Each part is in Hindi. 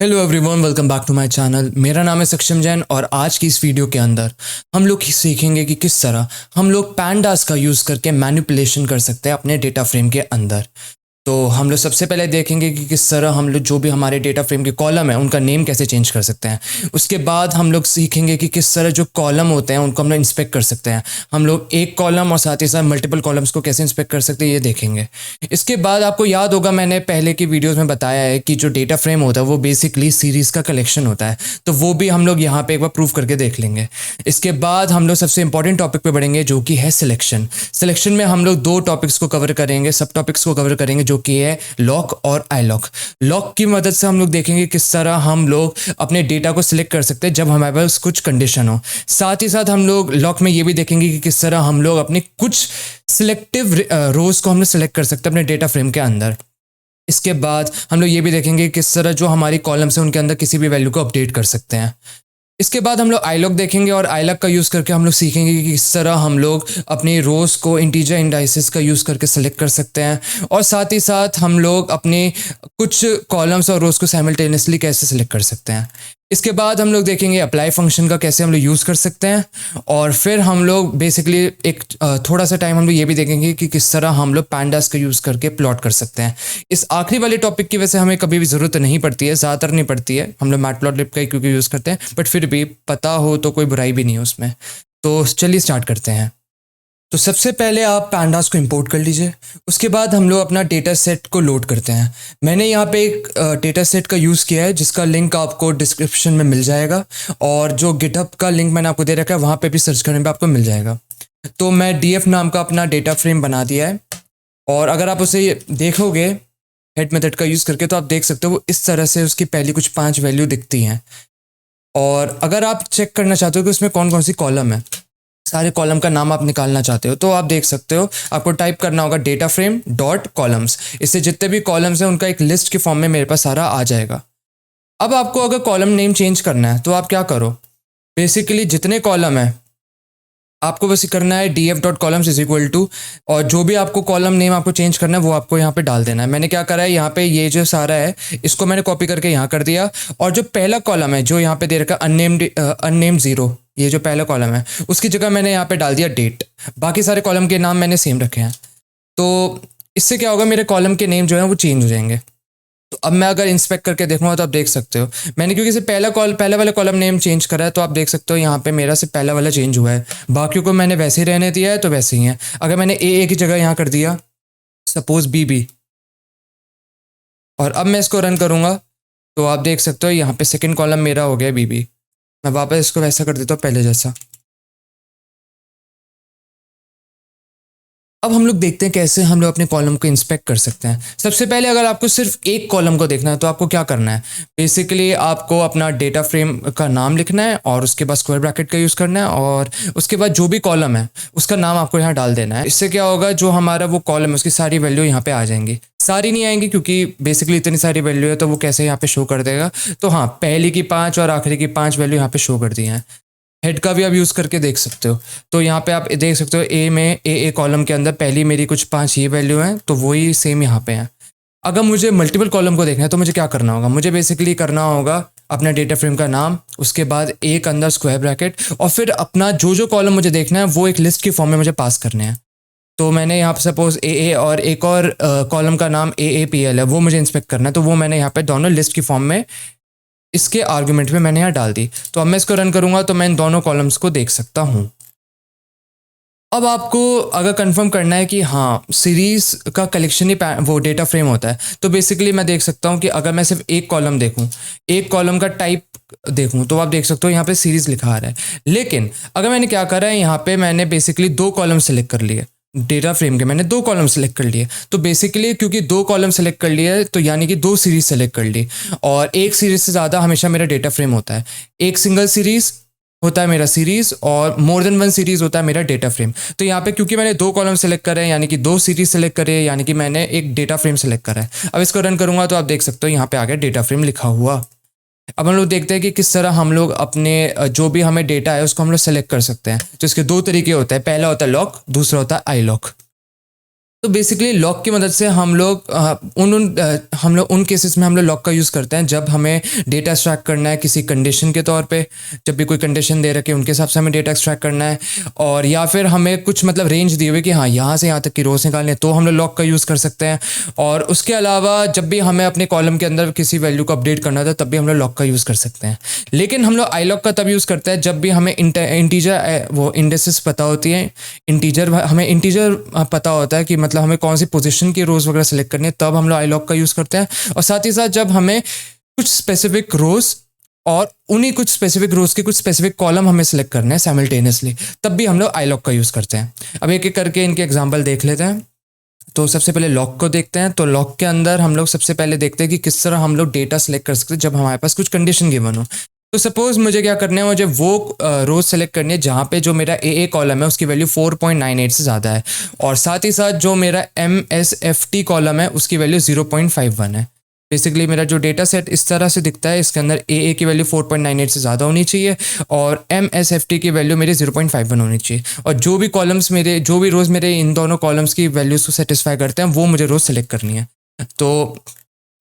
Hello everyone, welcome back to my channel. मेरा नाम है सक्षम जैन और आज की इस वीडियो के अंदर हम लोग सीखेंगे कि किस तरह हम लोग पैंडास का यूज़ करके मैनिपुलेशन कर सकते हैं अपने डेटा फ्रेम के अंदर। तो हम लोग सबसे पहले देखेंगे कि किस तरह हम लोग जो भी हमारे डेटा फ्रेम के कॉलम है उनका नेम कैसे चेंज कर सकते हैं। उसके बाद हम लोग सीखेंगे कि किस तरह जो कॉलम होते हैं उनको हम लोग इंस्पेक्ट कर सकते हैं। हम लोग एक कॉलम और साथ ही साथ मल्टीपल कॉलम्स को कैसे इंस्पेक्ट कर सकते हैं ये देखेंगे। इसके बाद आपको याद होगा मैंने पहले की वीडियोज़ में बताया है कि जो डेटा फ्रेम होता है वो बेसिकली सीरीज़ का कलेक्शन होता है, तो वो भी हम लोग यहाँ पे एक बार प्रूव करके देख लेंगे। इसके बाद हम लोग सबसे इंपॉर्टेंट टॉपिक पे बढ़ेंगे जो कि है सिलेक्शन। सिलेक्शन में हम लोग दो टॉपिक्स को कवर करेंगे, सब टॉपिक्स को कवर करेंगे जो कि है लॉक और आई लॉक। लॉक की मदद से हम लोग देखेंगे किस तरह हम लोग अपने डेटा को सिलेक्ट कर सकते हैं जब हमारे पास कुछ कंडीशन हो। साथ ही साथ हम लोग लॉक में ये भी देखेंगे कि किस तरह हम लोग अपने कुछ सिलेक्टिव रोज को हम लोग सिलेक्ट कर सकते हैं अपने डेटा फ्रेम के अंदर। इसके बाद हम लोग ये भी देखेंगे किस तरह जो हमारी कॉलम्स हैं उनके अंदर किसी भी वैल्यू को अपडेट कर सकते हैं। इसके बाद हम लोग आईलॉक देखेंगे और आईलॉक का यूज़ करके हम लोग सीखेंगे कि किस तरह हम लोग अपनी रोज़ को इंटीजर इंडाइसेस का यूज़ करके सेलेक्ट कर सकते हैं और साथ ही साथ हम लोग अपने कुछ कॉलम्स और रोज़ को साइमल्टेनियसली कैसे सेलेक्ट कर सकते हैं। इसके बाद हम लोग देखेंगे अप्लाई फंक्शन का कैसे हम लोग यूज़ कर सकते हैं और फिर हम लोग बेसिकली एक थोड़ा सा टाइम हम लोग ये भी देखेंगे कि किस तरह हम लोग पैंडास का यूज़ करके प्लॉट कर सकते हैं। इस आखिरी वाले टॉपिक की वजह से हमें कभी भी ज़रूरत नहीं पड़ती है, ज़्यादातर नहीं पड़ती है, हम लोग मैटप्लॉटलिब का ही क्योंकि यूज़ करते हैं, बट फिर भी पता हो तो कोई बुराई भी नहीं है उसमें। तो चलिए स्टार्ट करते हैं। तो सबसे पहले आप पैंडास को इंपोर्ट कर लीजिए। उसके बाद हम लोग अपना डेटा सेट को लोड करते हैं। मैंने यहाँ पे एक डेटा सेट का यूज़ किया है जिसका लिंक आपको डिस्क्रिप्शन में मिल जाएगा और जो गिटहब का लिंक मैंने आपको दे रखा है वहाँ पे भी सर्च करने पे आपको मिल जाएगा। तो मैं डीएफ नाम का अपना डेटा फ्रेम बना दिया है और अगर आप उसे देखोगे हेड मेथड का यूज़ करके तो आप देख सकते हो वो इस तरह से उसकी पहली कुछ 5 वैल्यू दिखती हैं। और अगर आप चेक करना चाहते हो कि उसमें कौन कौन सी कॉलम है, सारे कॉलम का नाम आप निकालना चाहते हो तो आप देख सकते हो, आपको टाइप करना होगा डेटा फ्रेम डॉट कॉलम्स। इससे जितने भी कॉलम्स हैं उनका एक लिस्ट के फॉर्म में मेरे पास सारा आ जाएगा। अब आपको अगर कॉलम नेम चेंज करना है तो आप क्या करो, बेसिकली जितने कॉलम है आपको बस करना है D F dot columns is equal to, और जो भी आपको कॉलम नेम आपको चेंज करना है वो आपको यहाँ पे डाल देना है। मैंने क्या करा है, यहाँ पे ये जो सारा है इसको मैंने कॉपी करके यहाँ कर दिया और जो पहला कॉलम है जो यहाँ पे दे रखा अननेम्ड जीरो, ये जो पहला कॉलम है उसकी जगह मैंने यहाँ पे डाल दिया डेट। बाकी सारे कॉलम के नाम मैंने सेम रखे हैं। तो इससे क्या होगा, मेरे कॉलम के नेम जो है वो चेंज हो जाएंगे। तो अब मैं अगर इंस्पेक्ट करके देखूंगा तो आप देख सकते हो मैंने क्योंकि से पहला वाला कॉलम नेम चेंज करा है तो आप देख सकते हो यहाँ पे मेरा से पहला वाला चेंज हुआ है, बाकियों को मैंने वैसे ही रहने दिया है तो वैसे ही है। अगर मैंने ए की जगह यहाँ कर दिया सपोज बी और अब मैं इसको रन करूँगा तो आप देख सकते हो यहाँ पे सेकेंड कॉलम मेरा हो गया बी। मैं वापस इसको वैसा कर देता हूँ पहले जैसा। अब हम लोग देखते हैं कैसे हम लोग अपने कॉलम को इंस्पेक्ट कर सकते हैं। सबसे पहले अगर आपको सिर्फ एक कॉलम को देखना है तो आपको क्या करना है, बेसिकली आपको अपना डेटा फ्रेम का नाम लिखना है और उसके बाद स्क्वायर ब्रैकेट का यूज़ करना है और उसके बाद जो भी कॉलम है उसका नाम आपको यहाँ डाल देना है। इससे क्या होगा, जो हमारा वो कॉलम है उसकी सारी वैल्यू यहाँ पे आ जाएंगी। सारी नहीं आएंगी क्योंकि बेसिकली इतनी सारी वैल्यू है तो वो कैसे यहाँ पे शो कर देगा। तो हाँ, पहली की 5 और आखिरी की 5 वैल्यू यहाँ पे शो कर दी हैं। हेड का भी आप यूज़ करके देख सकते हो। तो यहाँ पे आप देख सकते हो ए में ए कॉलम के अंदर पहली मेरी कुछ 5 ये वैल्यू हैं तो वही सेम यहाँ पे हैं। अगर मुझे मल्टीपल कॉलम को देखना है तो मुझे क्या करना होगा, मुझे बेसिकली करना होगा अपना डेटा फ्रेम का नाम, उसके बाद एक अंदर स्क्वायर ब्रैकेट और फिर अपना जो कॉलम मुझे देखना है वो एक लिस्ट की फॉर्म में मुझे पास करने हैं। तो मैंने यहाँ पे सपोज ए और एक और कॉलम का नाम AAPL है, वो मुझे इंस्पेक्ट करना है तो वो मैंने यहाँ पे दोनों लिस्ट की फॉर्म में इसके आर्गुमेंट में मैंने यहाँ डाल दी। तो अब मैं इसको रन करूँगा तो मैं इन दोनों कॉलम्स को देख सकता हूँ। अब आपको अगर कंफर्म करना है कि हाँ सीरीज़ का कलेक्शन ही वो डेटा फ्रेम होता है तो बेसिकली मैं देख सकता हूँ कि अगर मैं सिर्फ एक कॉलम देखूँ, एक कॉलम का टाइप देखूँ तो आप देख सकते हो यहाँ पे सीरीज़ लिखा आ रहा है। लेकिन अगर मैंने क्या करा है, यहाँ पे मैंने बेसिकली 2 कॉलम सेलेक्ट कर लिए, डेटा फ्रेम के मैंने 2 कॉलम सेलेक्ट कर लिए। तो बेसिकली क्योंकि 2 कॉलम सेलेक्ट कर लिए तो यानी कि 2 सीरीज सेलेक्ट कर ली और एक सीरीज से ज़्यादा हमेशा मेरा डेटा फ्रेम होता है। एक सिंगल सीरीज होता है मेरा सीरीज और मोर देन 1 सीरीज होता है मेरा डेटा फ्रेम। तो यहाँ पे क्योंकि मैंने 2 कॉलम सेलेक्ट करे हैं यानी कि 2 सीरीज सेलेक्ट करे हैं यानी कि मैंने एक डेटा फ्रेम सेलेक्ट करा है। अब इसको रन करूँगा तो आप देख सकते हो यहाँ पे आ गया डेटा फ्रेम लिखा हुआ। अब हम लोग देखते हैं कि किस तरह हम लोग अपने जो भी हमें डेटा है उसको हम लोग सेलेक्ट कर सकते हैं। तो इसके 2 तरीके होते हैं, पहला होता है लॉक, दूसरा होता है आई लॉक। तो बेसिकली लॉक की मदद से हम लोग उन केसेस में हम लोग लॉक का यूज़ करते हैं जब हमें डेटा एक्सट्रैक्ट करना है किसी कंडीशन के तौर पे। जब भी कोई कंडीशन दे रखे उनके हिसाब से हमें डेटा एक्सट्रैक्ट करना है, और या फिर हमें कुछ मतलब रेंज दी हुई कि हाँ यहाँ से यहाँ तक की रोज निकालनी है, तो हम लोग लॉक का यूज़ कर सकते हैं। और उसके अलावा जब भी हमें अपने कॉलम के अंदर किसी वैल्यू को अपडेट करना था तब भी हम लोग लॉक का यूज़ कर सकते हैं। लेकिन हम लोग आई लॉक का तब यूज़ करते हैं जब भी हमें इंटीजर वो इंडेक्सेस पता होती हैं। हमें इंटीजर पता होता है कि मतलब हमें कौन सी पोजीशन की रोज वगैरह सेलेक्ट करनी है, तब हम लोग आई लॉक का यूज़ करते हैं। और साथ ही साथ जब हमें कुछ स्पेसिफिक रोज और उन्हीं कुछ स्पेसिफिक रोज के कुछ स्पेसिफिक कॉलम हमें सेलेक्ट करने हैं साइमल्टेनियसली, तब भी हम लोग आई लॉक का यूज़ करते हैं। अब एक एक करके इनके एग्जाम्पल देख लेते हैं। तो सबसे पहले लॉक को देखते हैं। तो लॉक के अंदर हम लोग सबसे पहले देखते हैं कि किस तरह हम लोग डेटा सेलेक्ट कर सकते हैं जब हमारे पास कुछ कंडीशन गिवन हो। तो सपोज मुझे क्या करना है, मुझे वो रोज सेलेक्ट करनी है जहाँ पे जो मेरा ए कॉलम है उसकी वैल्यू 4.98 से ज़्यादा है, और साथ ही साथ जो मेरा MSFT कॉलम है उसकी वैल्यू 0.51 है। बेसिकली मेरा जो डेटा सेट इस तरह से दिखता है, इसके अंदर ए की वैल्यू 4.98 से ज़्यादा होनी चाहिए और MSFT की वैल्यू मेरी 0.51 होनी चाहिए, और जो भी रोज़ मेरे इन दोनों कॉलम्स की वैल्यूज़ को सेटिस्फाई करते हैं वो मुझे रोज़ सेलेक्ट करनी है। तो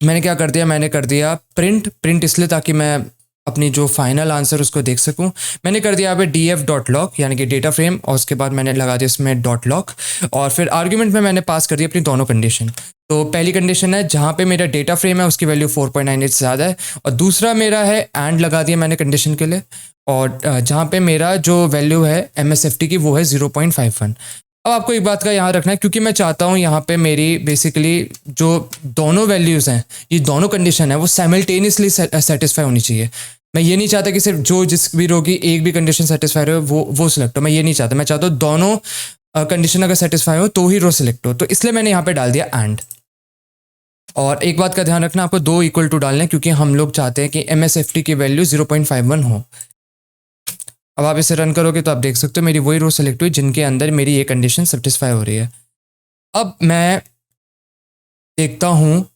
मैंने क्या कर दिया, मैंने कर दिया प्रिंट इसलिए ताकि मैं अपनी जो फाइनल आंसर उसको देख सकूं। मैंने कर दिया यहाँ पे df.log यानी कि डेटा फ्रेम, और उसके बाद मैंने लगा दिया इसमें .log, और फिर आर्ग्यूमेंट में मैंने पास कर दिया अपनी दोनों कंडीशन। तो पहली कंडीशन है जहाँ पे मेरा डेटा फ्रेम है उसकी वैल्यू 4.98 से ज़्यादा है, और दूसरा मेरा है एंड लगा दिया मैंने कंडीशन के लिए, और जहाँ पे मेरा जो वैल्यू है MSFT की वो है 0.51। अब आपको एक बात का यहाँ रखना है, क्योंकि मैं चाहता हूँ यहाँ पे मेरी बेसिकली जो दोनों वैल्यूज़ हैं, ये दोनों कंडीशन है वो साइमल्टेनियसली सेटिस्फाई होनी चाहिए। मैं ये नहीं चाहता कि सिर्फ जिस भी रो की एक भी कंडीशन सेटिस्फाई हो वो सिलेक्ट हो, मैं ये नहीं चाहता। मैं चाहता हूँ दोनों कंडीशन अगर सेटिस्फाई हो तो ही रो सिलेक्ट हो, तो इसलिए मैंने यहाँ पे डाल दिया एंड। और एक बात का ध्यान रखना, आपको 2 इक्वल टू डालने हैं क्योंकि हम लोग चाहते हैं कि MSFT की वैल्यू 0.51 हो। अब आप इसे रन करोगे तो आप देख सकते हो मेरी वही रो सेलेक्ट हुई जिनके अंदर मेरी ये कंडीशन सेटिस्फाई हो रही है। अब मैं देखता हूँ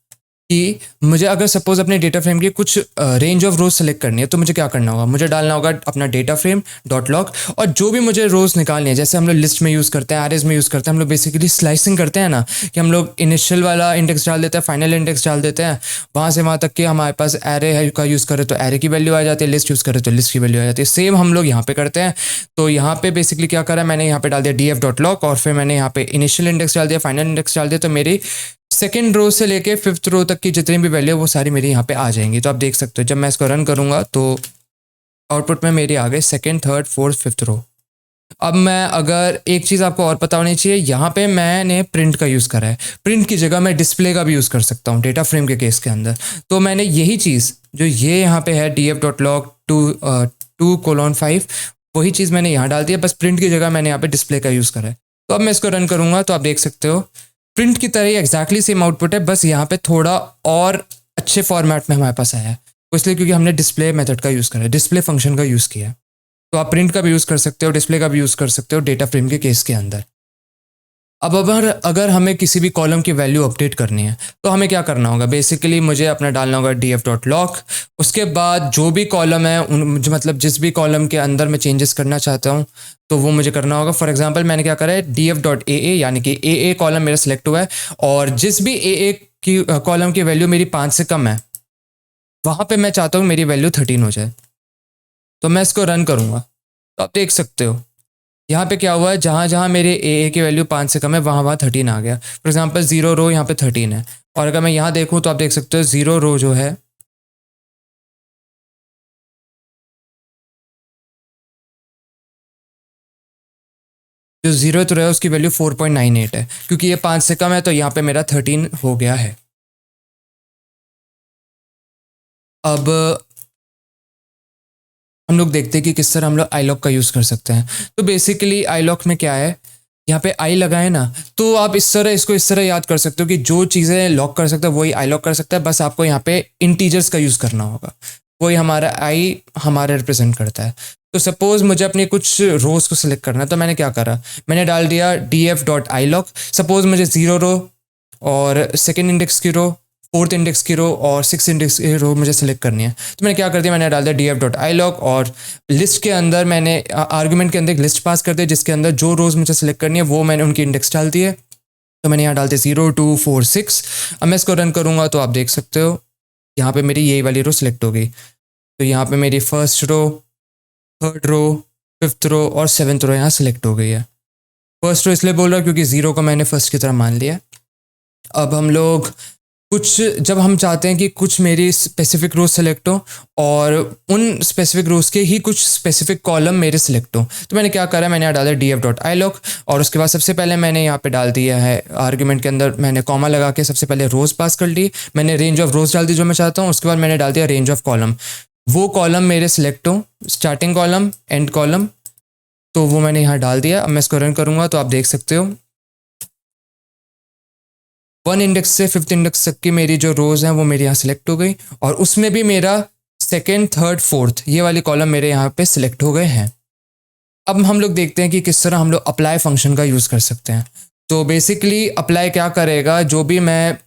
कि मुझे अगर सपोज अपने डेटा फ्रेम की कुछ रेंज ऑफ रोज सेलेक्ट करनी है तो मुझे क्या करना होगा, मुझे डालना होगा अपना डेटा फ्रेम .log, और जो भी मुझे रोज निकालनी है, जैसे हम लोग लिस्ट में यूज़ करते हैं, एरेज में यूज़ करते हैं, हम लोग बेसिकली स्लाइसिंग करते हैं ना, कि हम लोग इनिशियल वाला इंडेक्स डाल देते हैं, फाइनल इंडेक्स डाल देते हैं, वहाँ से वहाँ तक कि हमारे पास एरे का यूज़ करें तो एरे की वैल्यू आ जाती है, लिस्ट यूज़ करें तो लिस्ट की वैल्यू आ जाती है। सेम हम लोग यहाँ पे करते हैं। तो यहाँ पे बेसिकली क्या करा, मैंने यहाँ पे डाल दिया df.log, और फिर मैंने यहाँ पे इनिशियल इंडेक्स डाल दिया, फाइनल इंडेक्स डाल दिया, तो मेरी सेकेंड रो से लेके 5th रो तक की जितनी भी वैल्यू वो सारी मेरी यहाँ पे आ जाएंगी। तो आप देख सकते हो जब मैं इसको रन करूँगा तो आउटपुट में मेरी आ गई 2nd, 3rd, 4th, 5th रो। अब मैं अगर एक चीज़ आपको और पता होनी चाहिए, यहाँ पे मैंने प्रिंट का यूज़ करा है, प्रिंट की जगह मैं डिस्प्ले का भी यूज़ कर सकता हूँ डेटा फ्रेम के केस के अंदर। तो मैंने यही चीज़ जो ये यहाँ पे है df.log 2:5 वही चीज़ मैंने यहाँ डाल दिया, बस प्रिंट की जगह मैंने यहाँ पे डिस्प्ले का यूज़ करा है। तो अब मैं इसको रन करूँगा तो आप देख सकते हो प्रिंट की तरह ही एग्जैक्टली सेम आउटपुट है, बस यहाँ पे थोड़ा और अच्छे फॉर्मेट में हमारे पास आया है, इसलिए क्योंकि हमने डिस्प्ले मेथड का यूज़ करा है, डिस्प्ले फंक्शन का यूज़ किया है। तो आप प्रिंट का भी यूज़ कर सकते हो, डिस्प्ले का भी यूज़ कर सकते हो डेटा फ्रेम के केस के अंदर। अब अगर हमें किसी भी कॉलम की वैल्यू अपडेट करनी है तो हमें क्या करना होगा, बेसिकली मुझे अपना डालना होगा df.log, उसके बाद जो भी कॉलम है मतलब जिस भी कॉलम के अंदर मैं चेंजेस करना चाहता हूँ तो वो मुझे करना होगा। फॉर एग्जांपल मैंने क्या करा है, df.aa यानी कि AA कॉलम मेरा सेलेक्ट हुआ है, और जिस भी AA की कॉलम की वैल्यू मेरी 5 से कम है वहाँ पे मैं चाहता हूँ मेरी वैल्यू 13 हो जाए। तो मैं इसको रन करूँगा तो आप देख सकते हो यहाँ पे क्या हुआ है, जहाँ जहाँ मेरे AA की वैल्यू 5 से कम है वहाँ वहाँ 13 आ गया। फॉर एग्जांपल 0 रो यहाँ पे 13 है, और अगर मैं यहाँ देखूँ तो आप देख सकते हो 0 रो जो है जो 0th रो है उसकी वैल्यू 4.98 है, क्योंकि ये 5 से कम है तो यहाँ पे मेरा 13 हो गया है। अब हम लोग देखते हैं कि किस तरह हम लोग आई लॉक का यूज़ कर सकते हैं। तो बेसिकली आई लॉक में क्या है, यहाँ पे आई लगाए ना, तो आप इसको इस तरह याद कर सकते हो कि जो चीज़ें लॉक कर सकते हो वही आई लॉक कर सकता है, बस आपको यहाँ पे इंटीजर्स का यूज़ करना होगा, वही हमारा आई हमारे रिप्रेजेंट करता है। तो सपोज मुझे अपनी कुछ रोज को सिलेक्ट करना है तो मैंने क्या करा, मैंने डाल दिया df.ilog। सपोज मुझे 0 रो और सेकेंड इंडेक्स की रो, 4th इंडेक्स की रो और 6th इंडेक्स की रो मुझे सेलेक्ट करनी है, तो मैंने क्या कर दिया, मैंने डाल दिया df.ilog, और लिस्ट के अंदर मैंने आर्गुमेंट के अंदर एक लिस्ट पास कर दिया जिसके अंदर जो रोज मुझे सेलेक्ट करनी है वो मैंने उनकी इंडेक्स डाल दी है। तो मैंने यहाँ डाल दिया 0 2 4 6। अब मैं इसको रन करूँगा तो आप देख सकते हो यहाँ पे मेरी यही वाली रो सिलेक्ट हो गई। तो यहाँ पे मेरी first row, third row, fifth row और सेवन्थ रो यहाँ सिलेक्ट हो गई है। फर्स्ट रो इसलिए बोल रहा हूँ क्योंकि 0 को मैंने फर्स्ट की तरह मान लिया। अब हम लोग कुछ जब हम चाहते हैं कि कुछ मेरी स्पेसिफिक रोज सेलेक्ट हो और उन स्पेसिफिक रोज के ही कुछ स्पेसिफिक कॉलम मेरे सिलेक्ट हो, तो मैंने क्या करा, मैंने यहाँ डाला df.iloc और उसके बाद सबसे पहले मैंने यहाँ पे डाल दिया है आर्ग्यूमेंट के अंदर मैंने कॉमा लगा के सबसे पहले रोज पास कर ली। मैंने रेंज ऑफ रोज डाल दी जो मैं चाहता हूँ। उसके बाद मैंने डाल दिया रेंज ऑफ कॉलम, वो कॉलम मेरे सिलेक्ट हो, स्टार्टिंग कॉलम, एंड कॉलम, तो वो मैंने यहाँ डाल दिया। अब मैं इसको रन करूँगा तो आप देख सकते हो 1 इंडेक्स से 5th इंडेक्स तक की मेरी जो रोज़ हैं वो मेरे यहाँ सिलेक्ट हो गई और उसमें भी मेरा सेकंड, थर्ड, फोर्थ ये वाली कॉलम मेरे यहाँ पे सिलेक्ट हो गए हैं। अब हम लोग देखते हैं कि किस तरह हम लोग अप्लाई फंक्शन का यूज़ कर सकते हैं। तो बेसिकली अप्लाई क्या करेगा, जो भी मैं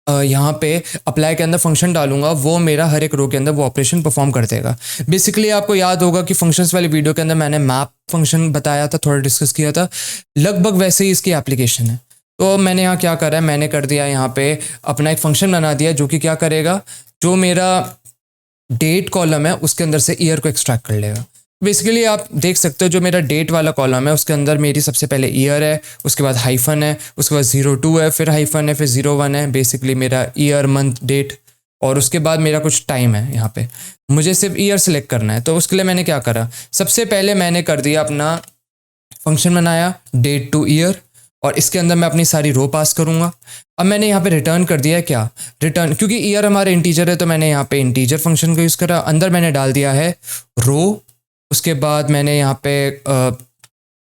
यहाँ पे अप्लाई के अंदर फंक्शन डालूंगा वो मेरा हर एक रो के अंदर वो ऑपरेशन परफॉर्म कर देगा। बेसिकली आपको याद होगा कि फंक्शंस वाली वीडियो के अंदर मैंने मैप फंक्शन बताया था, थोड़ा डिस्कस किया था, लगभग वैसे ही इसकी एप्लीकेशन है। तो मैंने यहाँ क्या करा है, मैंने कर दिया यहाँ पे अपना एक फंक्शन बना दिया जो कि क्या करेगा, जो मेरा डेट कॉलम है उसके अंदर से ईयर को एक्सट्रैक्ट कर लेगा। बेसिकली आप देख सकते हो जो मेरा डेट वाला कॉलम है उसके अंदर मेरी सबसे पहले ईयर है, उसके बाद हाइफन है, उसके बाद 02 है, फिर हाइफन है, फिर 01 है। बेसिकली मेरा ईयर, मंथ, डेट और उसके बाद मेरा कुछ टाइम है। यहाँ पे मुझे सिर्फ ईयर सेलेक्ट करना है, तो उसके लिए मैंने क्या करा, सबसे पहले मैंने कर दिया अपना फंक्शन बनाया डेट टू ईयर और इसके अंदर मैं अपनी सारी रो पास करूँगा। अब मैंने यहाँ पे रिटर्न कर दिया है क्या, रिटर्न, क्योंकि ईयर हमारा इंटीजर है तो मैंने यहाँ पे इंटीजर फंक्शन का यूज़ करा। अंदर मैंने डाल दिया है रो, उसके बाद मैंने यहाँ पे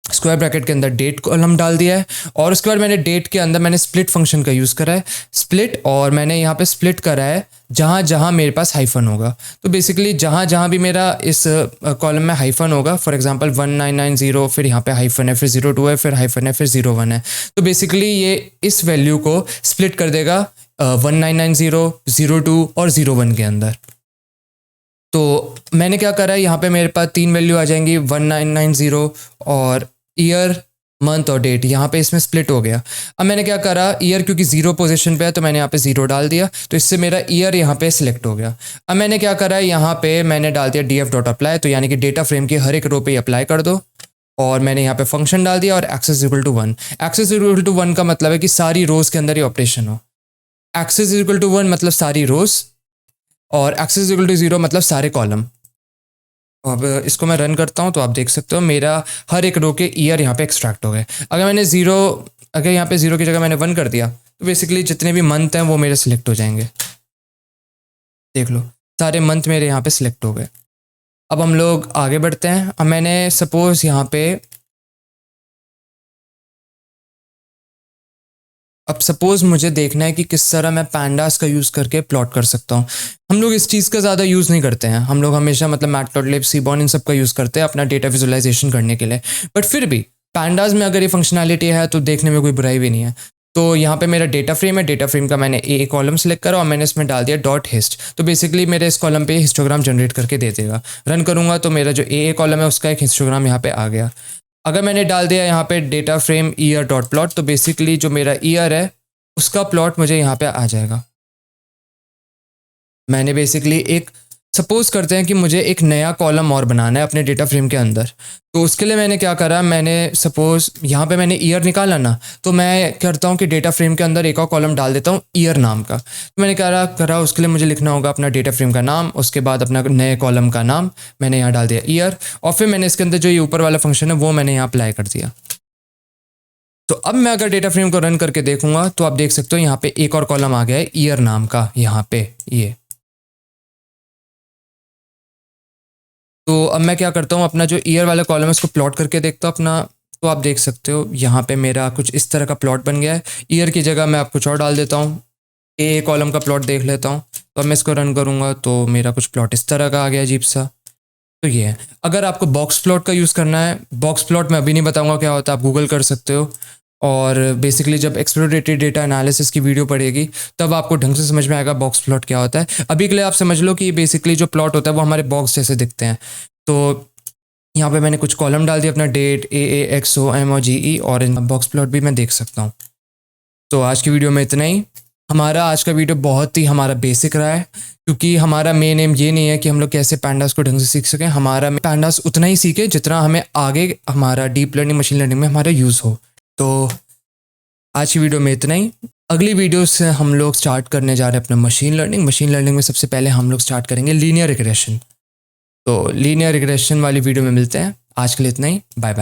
स्क्वायर ब्रैकेट के अंदर डेट कॉलम डाल दिया है और उसके बाद मैंने डेट के अंदर मैंने स्प्लिट फंक्शन का यूज़ करा है, स्प्लिट, और मैंने यहाँ पे स्प्लिट करा है जहाँ जहाँ मेरे पास हाइफन होगा। तो बेसिकली जहाँ जहाँ भी मेरा इस कॉलम में हाइफन होगा, फॉर एग्जांपल 1990, फिर यहाँ पे हाइफन है, फिर 02 है, फिर हाइफन है, फिर 01 है, तो बेसिकली ये इस वैल्यू को स्प्लिट कर देगा 1990, 02 और 01 के अंदर। तो मैंने क्या करा है, यहाँ पे मेरे पास 3 वैल्यू आ जाएंगी, 1990 और ईयर, मंथ और डेट, यहाँ पे इसमें स्प्लिट हो गया। अब मैंने क्या करा, ईयर क्योंकि 0 पोजीशन पे है तो मैंने यहाँ पे 0 डाल दिया, तो इससे मेरा ईयर यहाँ पे सिलेक्ट हो गया। अब मैंने क्या करा, यहाँ पे मैंने डाल दिया df.apply, तो यानी कि डेटा फ्रेम की हर एक रो पे अप्लाई कर दो, और मैंने यहाँ पे फंक्शन डाल दिया और axis equal to 1। Axis equal to 1 का मतलब है कि सारी रोज के अंदर ही ऑपरेशन हो। एक्सेस इक्वल टू 1 मतलब सारी रोज, और एक्सेस इक्वल टू 0 मतलब सारे कॉलम। अब इसको मैं रन करता हूँ तो आप देख सकते हो मेरा हर एक रो के ईयर यहाँ पे एक्सट्रैक्ट हो गए। अगर यहाँ पे 0 की जगह मैंने 1 कर दिया तो बेसिकली जितने भी मंथ हैं वो मेरे सिलेक्ट हो जाएंगे। देख लो सारे मंथ मेरे यहाँ पे सिलेक्ट हो गए। अब हम लोग आगे बढ़ते हैं। अब मैंने सपोज यहाँ पे अब सपोज मुझे देखना है कि किस तरह मैं पैंडास का यूज़ करके प्लॉट कर सकता हूँ। हम लोग इस चीज़ का ज़्यादा यूज़ नहीं करते हैं, हम लोग हमेशा मतलब मैटप्लॉटलिब, सीबॉर्न इन सब का यूज़ करते हैं अपना डेटा विजुअलाइजेशन करने के लिए। बट फिर भी पैंडास में अगर ये फंक्शनैलिटी है तो देखने में कोई बुराई भी नहीं है। तो यहाँ पे मेरा डेटा फ्रेम है, डेटा फ्रेम का मैंने ए कॉलम सेलेक्ट करा और मैंने इसमें डाल दिया डॉट हिस्ट। तो बेसिकली मेरे इस कॉलम पे हिस्टोग्राम जनरेट करके दे देगा। रन करूँगा तो मेरा जो ए कॉलम है उसका एक हिस्टोग्राम यहाँ पे आ गया। अगर मैंने डाल दिया यहाँ पे data frame year dot plot, तो बेसिकली जो मेरा ईयर है उसका प्लॉट मुझे यहाँ पे आ जाएगा। मैंने बेसिकली एक सपोज करते हैं कि मुझे एक नया कॉलम और बनाना है अपने डेटा फ्रेम के अंदर, तो उसके लिए मैंने क्या करा, मैंने सपोज यहाँ पे मैंने ईयर निकाला ना, तो मैं करता हूँ कि डेटा फ्रेम के अंदर एक और कॉलम डाल देता हूँ ईयर नाम का। तो मैंने करा उसके लिए मुझे लिखना होगा अपना डेटा फ्रेम का नाम, उसके बाद अपना नए कॉलम का नाम, मैंने यहाँ डाल दिया ईयर, और फिर मैंने इसके अंदर जो ये ऊपर वाला फंक्शन है वो मैंने यहाँ अप्लाई कर दिया। तो अब मैं अगर डेटा फ्रेम को रन करके देखूंगा तो आप देख सकते हो यहाँ पे एक और कॉलम आ गया है ईयर नाम का यहाँ पे ये। तो अब मैं क्या करता हूँ, अपना जो ईयर वाला कॉलम है उसको प्लॉट करके देखता हूँ अपना। तो आप देख सकते हो यहाँ पे मेरा कुछ इस तरह का प्लॉट बन गया है। ईयर की जगह मैं आप कुछ और डाल देता हूँ, ए कॉलम का प्लॉट देख लेता हूँ। तो अब मैं इसको रन करूँगा तो मेरा कुछ प्लॉट इस तरह का आ गया अजीब सा। तो ये है। अगर आपको बॉक्स प्लॉट का यूज़ करना है, बॉक्स प्लॉट मैं अभी नहीं बताऊँगा क्या होता है, आप गूगल कर सकते हो। और बेसिकली जब एक्सप्लोरेटरी डेटा एनालिसिस की वीडियो पड़ेगी तब आपको ढंग से समझ में आएगा बॉक्स प्लॉट क्या होता है। अभी के लिए आप समझ लो कि बेसिकली जो प्लॉट होता है वो हमारे बॉक्स जैसे दिखते हैं। तो यहाँ पे मैंने कुछ कॉलम डाल दिया अपना डेट, ए एक्स ओ एम और जी ई, और इन बॉक्स प्लॉट भी मैं देख सकता हूँ। तो आज की वीडियो में इतना ही। हमारा आज का वीडियो बहुत ही हमारा बेसिक रहा है, क्योंकि हमारा मेन एम ये नहीं है कि हम लोग कैसे पैंडास को ढंग से सीख सकें। हमारा पैंडास उतना ही सीखे जितना हमें आगे हमारा डीप लर्निंग मशीन लर्निंग में हमारा यूज़ हो। तो आज की वीडियो में इतना ही। अगली वीडियो से हम लोग स्टार्ट करने जा रहे हैं अपना मशीन लर्निंग। मशीन लर्निंग में सबसे पहले हम लोग स्टार्ट करेंगे लीनियर रिग्रेशन। तो लीनियर रिग्रेशन वाली वीडियो में मिलते हैं। आज के लिए इतना ही। Bye bye.